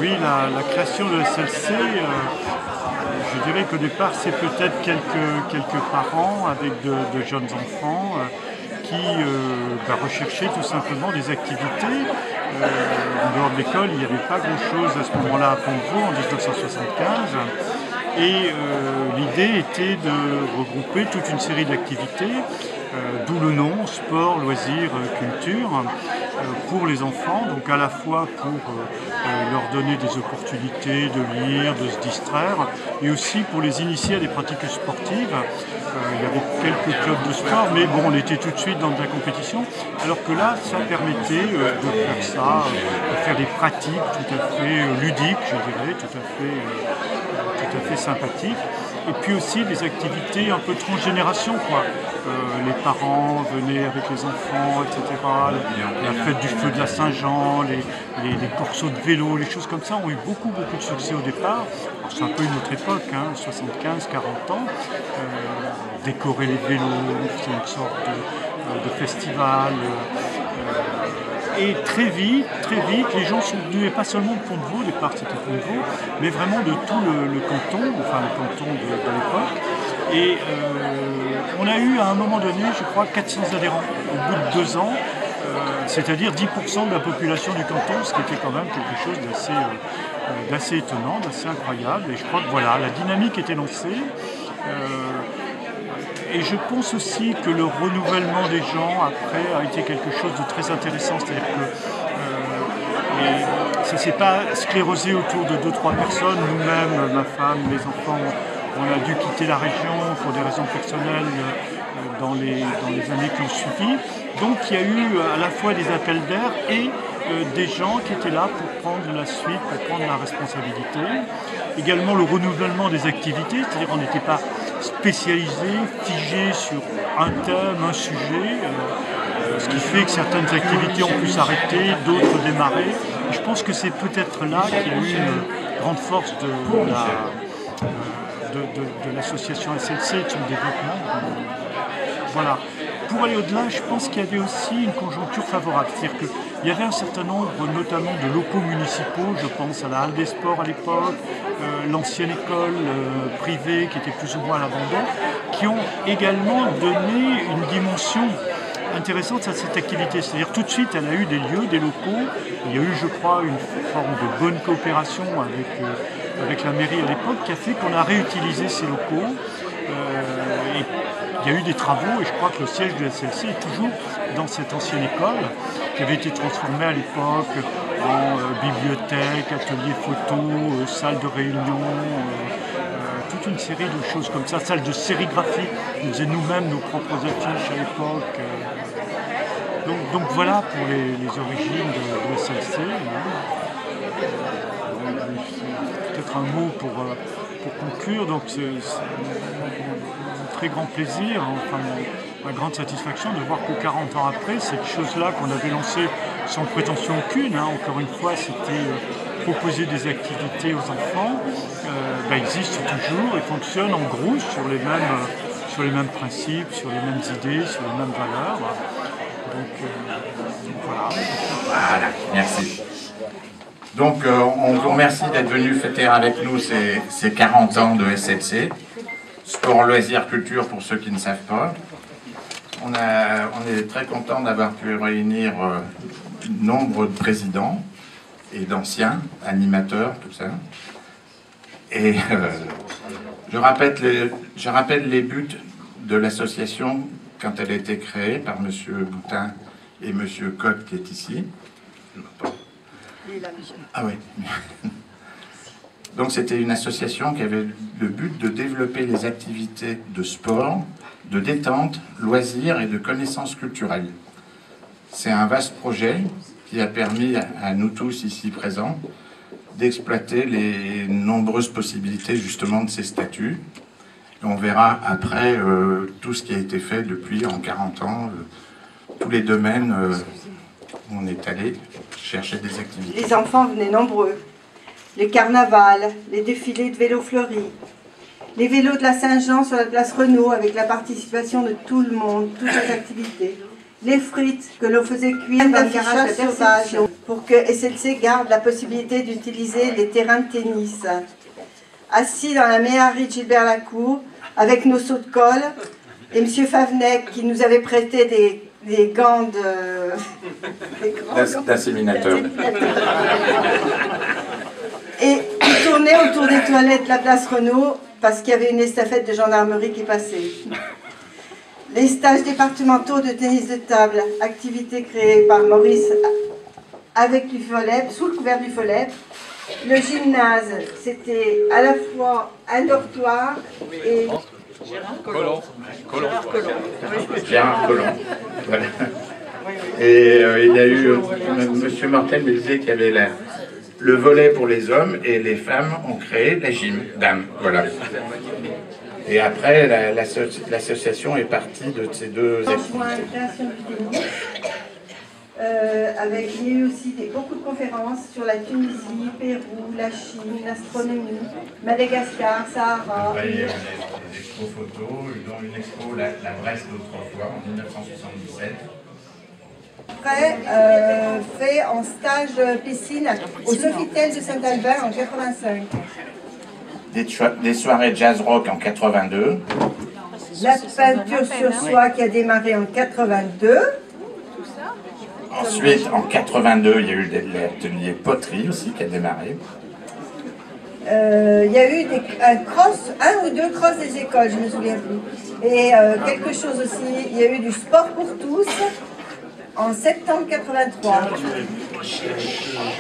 Oui, la création de SLC, je dirais qu'au départ, c'est peut-être quelques parents avec de jeunes enfants qui recherchaient tout simplement des activités. En dehors de l'école, il n'y avait pas grand-chose à ce moment-là à Pont-de-Vaux en 1975. Et l'idée était de regrouper toute une série d'activités, d'où le nom, sport, loisirs, culture, pour les enfants, donc à la fois pour leur donner des opportunités de lire, de se distraire, et aussi pour les initier à des pratiques sportives. Il y avait quelques clubs de sport, mais bon, on était tout de suite dans de la compétition, alors que là, ça permettait de faire ça, de faire des pratiques tout à fait ludiques, je dirais, tout à fait sympathiques. Et puis aussi des activités un peu transgénération, quoi. Les parents venaient avec les enfants, etc. La fête du feu de la Saint-Jean, les corsos de vélo, les choses comme ça ont eu beaucoup de succès au départ. C'est un peu une autre époque, hein, 75, 40 ans. Décorer les vélos, c'est une sorte de festival. Et très vite, les gens sont venus, et pas seulement de Pont-de-Vaux, au départ c'était Pont-de-Vaux, mais vraiment de tout le canton, enfin le canton de l'époque. Et on a eu à un moment donné, je crois, 400 adhérents au bout de 2 ans, c'est-à-dire 10% de la population du canton, ce qui était quand même quelque chose d'assez étonnant, d'assez incroyable. Et je crois que voilà, la dynamique était lancée. Et je pense aussi que le renouvellement des gens après a été quelque chose de très intéressant, c'est-à-dire que ça ne s'est pas sclérosé autour de 2-3 personnes. Nous-mêmes, ma femme, les enfants, on a dû quitter la région pour des raisons personnelles dans les années qui ont suivi. Donc il y a eu à la fois des appels d'air et des gens qui étaient là pour prendre la suite, pour prendre la responsabilité. Également le renouvellement des activités, c'est-à-dire on n'était pas spécialisé, figé sur un thème, un sujet, ce qui fait que certaines activités ont pu s'arrêter, d'autres démarrer. Et je pense que c'est peut-être là qu'il y a eu une grande force de l'association SLC et de son développement. Voilà. Pour aller au-delà, je pense qu'il y avait aussi une conjoncture favorable. C'est-à-dire qu'il y avait un certain nombre, notamment de locaux municipaux, je pense à la Halle des Sports à l'époque, l'ancienne école privée qui était plus ou moins à l'abandon, qui ont également donné une dimension intéressante à cette activité. C'est-à-dire tout de suite, elle a eu des lieux, des locaux. Il y a eu, je crois, une forme de bonne coopération avec la mairie à l'époque qui a fait qu'on a réutilisé ces locaux. Il y a eu des travaux et je crois que le siège de la SLC est toujours dans cette ancienne école qui avait été transformée à l'époque en bibliothèque, atelier photo, salle de réunion, toute une série de choses comme ça, salle de sérigraphie. On faisait nous-mêmes nos propres affiches à l'époque. Donc voilà pour les origines de SLC. Peut-être un mot pour conclure. Donc c'est très grand plaisir, enfin ma grande satisfaction de voir que 40 ans après, cette chose-là qu'on avait lancée sans prétention aucune, hein, encore une fois, c'était proposer des activités aux enfants, existe toujours et fonctionne en gros sur les mêmes principes, sur les mêmes idées, sur les mêmes valeurs. Donc voilà. Voilà, merci. Donc on vous remercie d'être venu fêter avec nous ces 40 ans de SLC. Sport, loisirs, culture pour ceux qui ne savent pas. On est très content d'avoir pu réunir nombre de présidents et d'anciens animateurs, tout ça. Et je rappelle les buts de l'association quand elle a été créée par M. Boutin et M. Cotte qui est ici. Ah oui. Donc c'était une association qui avait le but de développer les activités de sport, de détente, loisirs et de connaissances culturelles. C'est un vaste projet qui a permis à nous tous ici présents d'exploiter les nombreuses possibilités justement de ces statuts. Et on verra après tout ce qui a été fait depuis en 40 ans, tous les domaines où on est allé chercher des activités. Les enfants venaient nombreux. Les carnavals, les défilés de vélos fleuris, les vélos de la Saint-Jean sur la place Renault avec la participation de tout le monde, toutes les activités. les frites que l'on faisait cuire dans le garage sauvage pour que SLC garde la possibilité d'utiliser les terrains de tennis. Assis dans la méhari de Gilbert Lacour, avec nos seaux de colle, et M. Favnec qui nous avait prêté des gants d'inséminateur. Et il tournait autour des toilettes de la place Renault parce qu'il y avait une estafette de gendarmerie qui passait. Les stages départementaux de tennis de table, activité créée par Maurice avec du FOLEP, sous le couvert du FOLEP. Le gymnase, c'était à la fois un dortoir et... Gérard Collomb. Voilà. Et il y a eu, M. Mortel me disait qu'il y avait le volet pour les hommes et les femmes ont créé la gym, dame, voilà. Et après, l'association est partie de ces deux activités. Il y a eu aussi beaucoup de conférences sur la Tunisie, Pérou, la Chine, l'astronomie, Madagascar, Sahara. Après, il y a des expos photos, dont une expo, la Brest d'autrefois, en 1977. Après, fait en stage piscine au Sofitel de Saint-Albin en 85. Des soirées jazz rock en 82. La peinture sur soie qui a démarré en 82. Ensuite, en 82, il y a eu l'atelier poterie aussi qui a démarré. Il y a eu un ou deux crosses des écoles, je ne me souviens plus. Et quelque chose aussi, il y a eu du sport pour tous en septembre 83. Je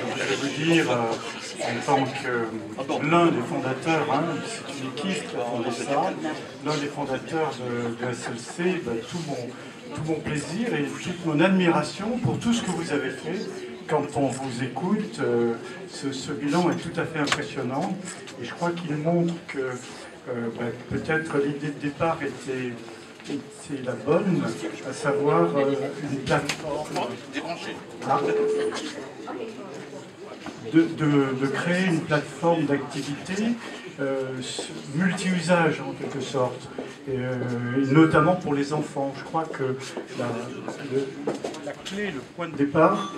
voudrais vous dire, en tant que l'un des fondateurs, hein, c'est une équipe qui a fondé ça, l'un des fondateurs de SLC, tout mon plaisir et toute mon admiration pour tout ce que vous avez fait. Quand on vous écoute, ce bilan est tout à fait impressionnant et je crois qu'il montre que peut-être l'idée de départ était la bonne, à savoir une plateforme de créer une plateforme d'activité multi-usage en quelque sorte, et notamment pour les enfants. Je crois que la clé, le point de départ,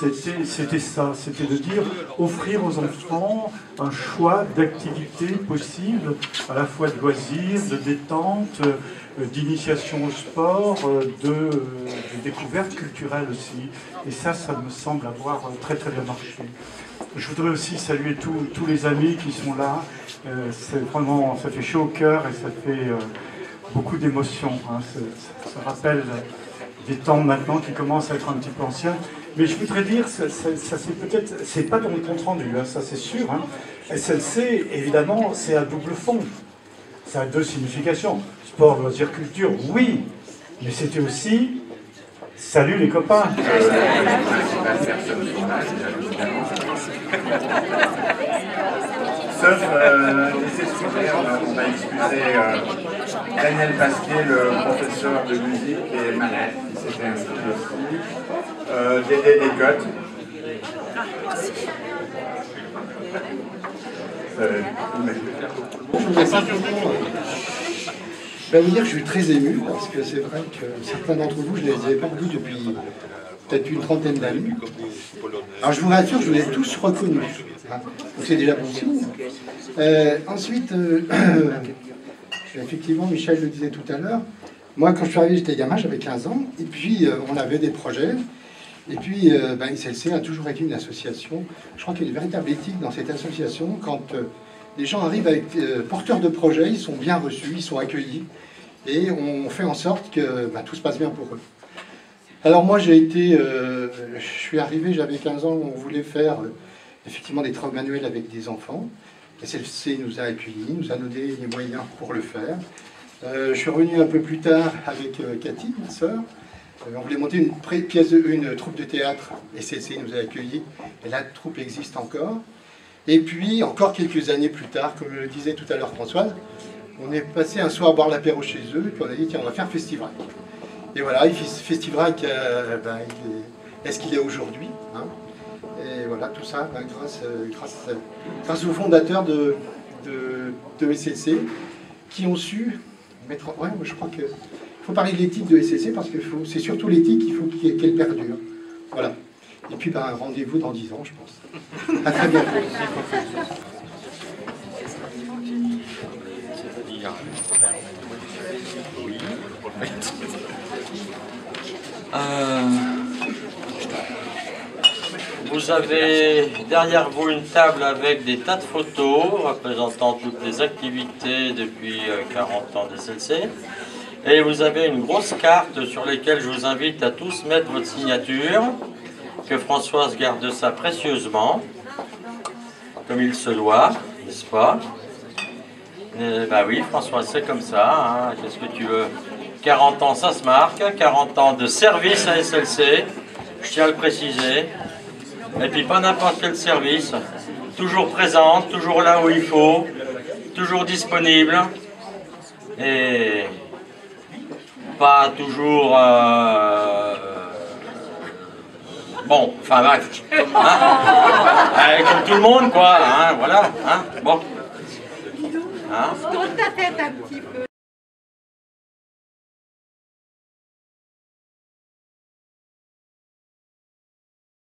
c'était ça, c'était de dire offrir aux enfants un choix d'activités possibles, à la fois de loisirs, de détente, d'initiation au sport, de découverte culturelle aussi. Et ça me semble avoir très très bien marché. Je voudrais aussi saluer tous les amis qui sont là. C'est vraiment, ça fait chaud au cœur et ça fait beaucoup d'émotions. Hein. Ça rappelle des temps maintenant qui commencent à être un petit peu anciens. Mais je voudrais dire, ça c'est peut-être, c'est pas dans le compte rendu, hein, ça c'est sûr. Hein. SLC, évidemment, c'est à double fond. Ça a deux significations. Sport, loisirs, culture, oui, mais c'était aussi salut les copains. Sauf les excuser, on va excuser Daniel Pasquier, le professeur de musique, qui est malade, qui s'était inscrit aussi. Dédé Descottes. Je vais vous dire que je suis très ému parce que c'est vrai que certains d'entre vous, je ne les avais pas vus depuis peut-être une trentaine d'années. Alors je vous rassure, je vous ai tous reconnus. Hein. Donc c'est déjà bon signe. Ensuite, effectivement, Michel le disait tout à l'heure, moi quand je suis arrivé, j'étais gamin, j'avais 15 ans, et puis on avait des projets. Et puis, SLC a toujours été une association. Je crois qu'il y a une véritable éthique dans cette association. Quand les gens arrivent avec porteurs de projets, ils sont bien reçus, ils sont accueillis. Et on fait en sorte que tout se passe bien pour eux. Alors moi, je suis arrivé, j'avais 15 ans, on voulait faire effectivement des travaux manuels avec des enfants. SLC nous a accueillis, nous a donné les moyens pour le faire. Je suis revenu un peu plus tard avec Cathy, ma sœur. On voulait monter une troupe de théâtre, et SLC nous a accueillis, et la troupe existe encore. Et puis, encore quelques années plus tard, comme le disait tout à l'heure Françoise, on est passé un soir boire l'apéro chez eux, et puis on a dit, tiens, on va faire Festivrac. Et voilà, Festivrac, est ce qu'il est aujourd'hui. Hein. Et voilà, tout ça, grâce aux fondateurs de SLC, qui ont su mettre... Ouais, moi je crois que... faut parler de l'éthique de SLC parce que c'est surtout l'éthique qu'il faut qu'elle perdure. Voilà. Et puis, ben, rendez-vous dans 10 ans, je pense. À très bientôt. Vous avez derrière vous une table avec des tas de photos représentant toutes les activités depuis 40 ans d'SLC. Et vous avez une grosse carte sur laquelle je vous invite à tous mettre votre signature, que Françoise garde ça précieusement, comme il se doit, n'est-ce pas? Bah oui, Françoise, c'est comme ça, hein. Qu'est-ce que tu veux? 40 ans, ça se marque, 40 ans de service à SLC, je tiens à le préciser. Et puis pas n'importe quel service, toujours présente, toujours là où il faut, toujours disponible, et pas toujours... Bon, enfin bref, hein, comme tout le monde, quoi, hein, voilà, hein, bon. Hein? Tourne ta tête un petit peu.